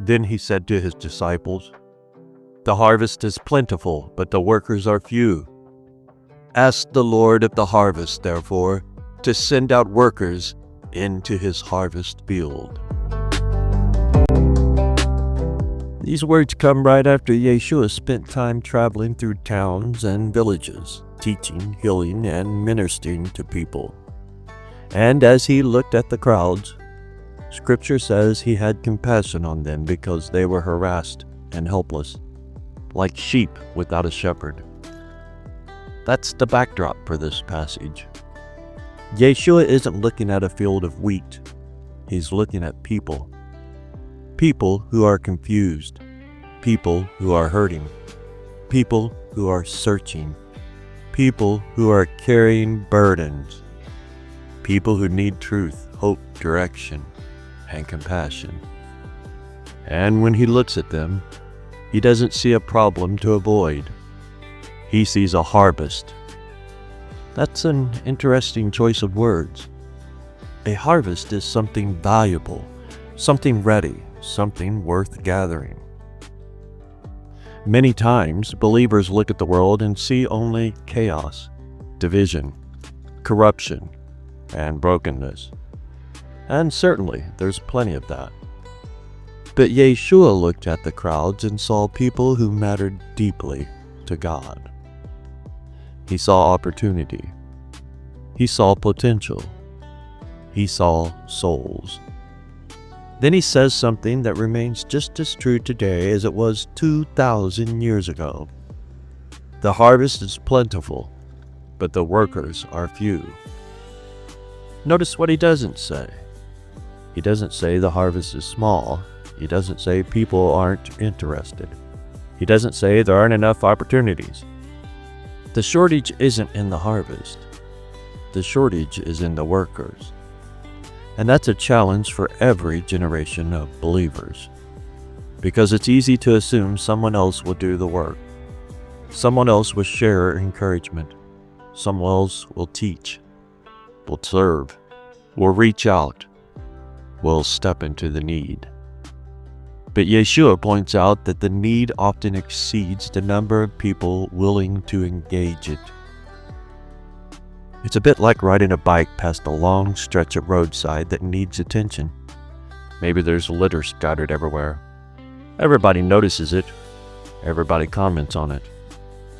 Then he said to his disciples, "The harvest is plentiful, but the workers are few. Ask the Lord of the harvest, therefore, to send out workers into his harvest field." These words come right after Yeshua spent time traveling through towns and villages, teaching, healing, and ministering to people. And as he looked at the crowds, Scripture says he had compassion on them because they were harassed and helpless, like sheep without a shepherd. That's the backdrop for this passage. Yeshua isn't looking at a field of wheat. He's looking at people. People who are confused. People who are hurting. People who are searching. People who are carrying burdens. People who need truth, hope, direction, and compassion. And when he looks at them, he doesn't see a problem to avoid. He sees a harvest. That's an interesting choice of words. A harvest is something valuable, something ready, something worth gathering. Many times, believers look at the world and see only chaos, division, corruption, and brokenness. And certainly, there's plenty of that. But Yeshua looked at the crowds and saw people who mattered deeply to God. He saw opportunity. He saw potential. He saw souls. Then he says something that remains just as true today as it was 2,000 years ago. The harvest is plentiful, but the workers are few. Notice what he doesn't say. He doesn't say the harvest is small. He doesn't say people aren't interested. He doesn't say there aren't enough opportunities. The shortage isn't in the harvest. The shortage is in the workers. And that's a challenge for every generation of believers. Because it's easy to assume someone else will do the work. Someone else will share encouragement. Someone else will teach, will serve, will reach out, will step into the need. But Yeshua points out that the need often exceeds the number of people willing to engage it. It's a bit like riding a bike past a long stretch of roadside that needs attention. Maybe there's litter scattered everywhere. Everybody notices it. Everybody comments on it.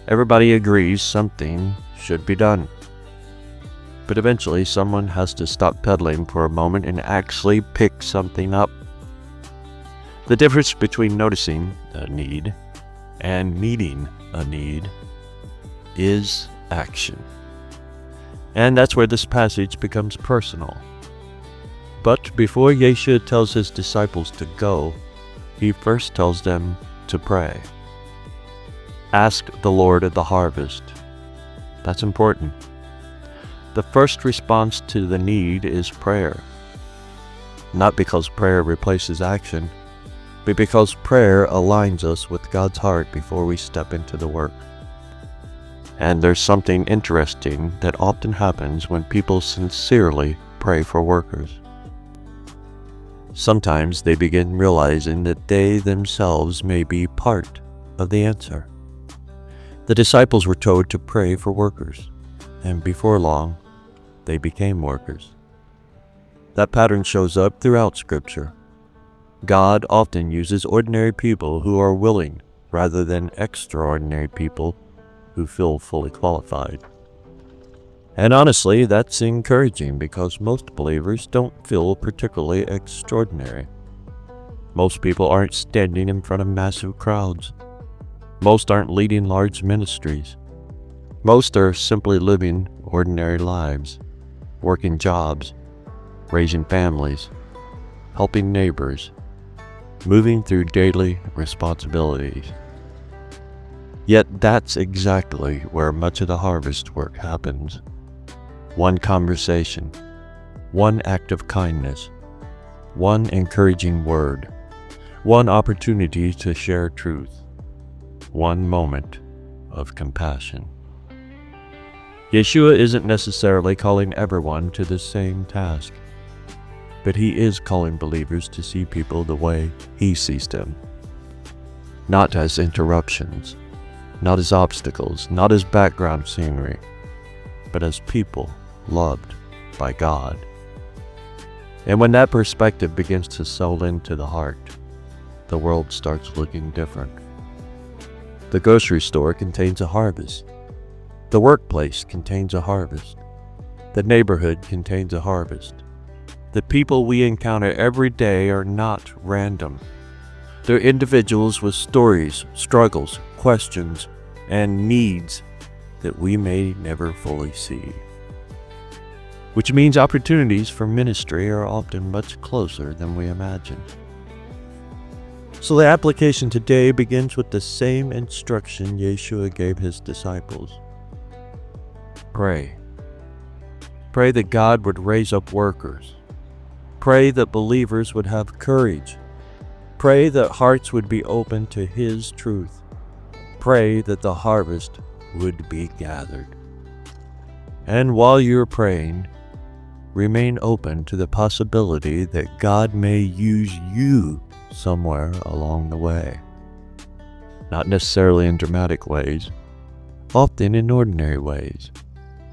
Everybody agrees something should be done. But eventually someone has to stop pedaling for a moment and actually pick something up. The difference between noticing a need and meeting a need is action. And that's where this passage becomes personal. But before Yeshua tells his disciples to go, he first tells them to pray. Ask the Lord of the harvest. That's important. The first response to the need is prayer. Not because prayer replaces action, but because prayer aligns us with God's heart before we step into the work. And there's something interesting that often happens when people sincerely pray for workers. Sometimes they begin realizing that they themselves may be part of the answer. The disciples were told to pray for workers, and before long, they became workers. That pattern shows up throughout Scripture. God often uses ordinary people who are willing rather than extraordinary people who feel fully qualified. And honestly, that's encouraging because most believers don't feel particularly extraordinary. Most people aren't standing in front of massive crowds. Most aren't leading large ministries. Most are simply living ordinary lives, working jobs, raising families, helping neighbors, moving through daily responsibilities. Yet that's exactly where much of the harvest work happens. One conversation, one act of kindness, one encouraging word, one opportunity to share truth, one moment of compassion. Yeshua isn't necessarily calling everyone to the same task. but He is calling believers to see people the way He sees them. Not as interruptions, not as obstacles, not as background scenery, but as people loved by God. And when that perspective begins to settle into the heart, the world starts looking different. The grocery store contains a harvest. The workplace contains a harvest. The neighborhood contains a harvest. The people we encounter every day are not random. They're individuals with stories, struggles, questions, and needs that we may never fully see. Which means opportunities for ministry are often much closer than we imagine. So the application today begins with the same instruction Yeshua gave His disciples. Pray. Pray that God would raise up workers. Pray that believers would have courage. Pray that hearts would be open to His truth. Pray that the harvest would be gathered. And while you're praying, remain open to the possibility that God may use you somewhere along the way. Not necessarily in dramatic ways, often in ordinary ways.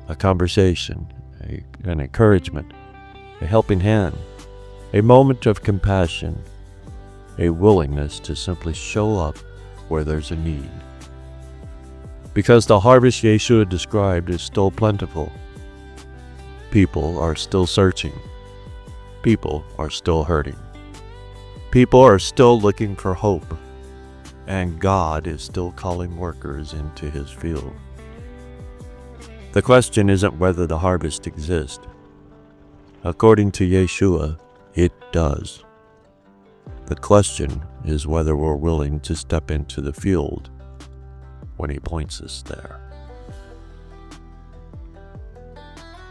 A conversation, an encouragement, a helping hand, a moment of compassion, a willingness to simply show up where there's a need. Because the harvest Yeshua described is still plentiful. People are still searching. People are still hurting. People are still looking for hope. And God is still calling workers into His field. The question isn't whether the harvest exists. According to Yeshua, it does. The question is whether we're willing to step into the field when He points us there.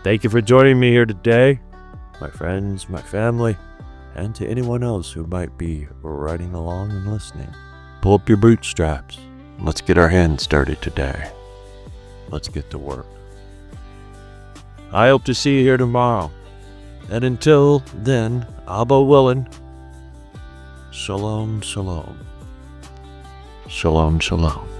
Thank you for joining me here today, my friends, my family, and to anyone else who might be riding along and listening. Pull up your bootstraps. Let's get our hands dirty today. Let's get to work. I hope to see you here tomorrow. And until then, Abba willing, Shalom, shalom. Shalom, shalom.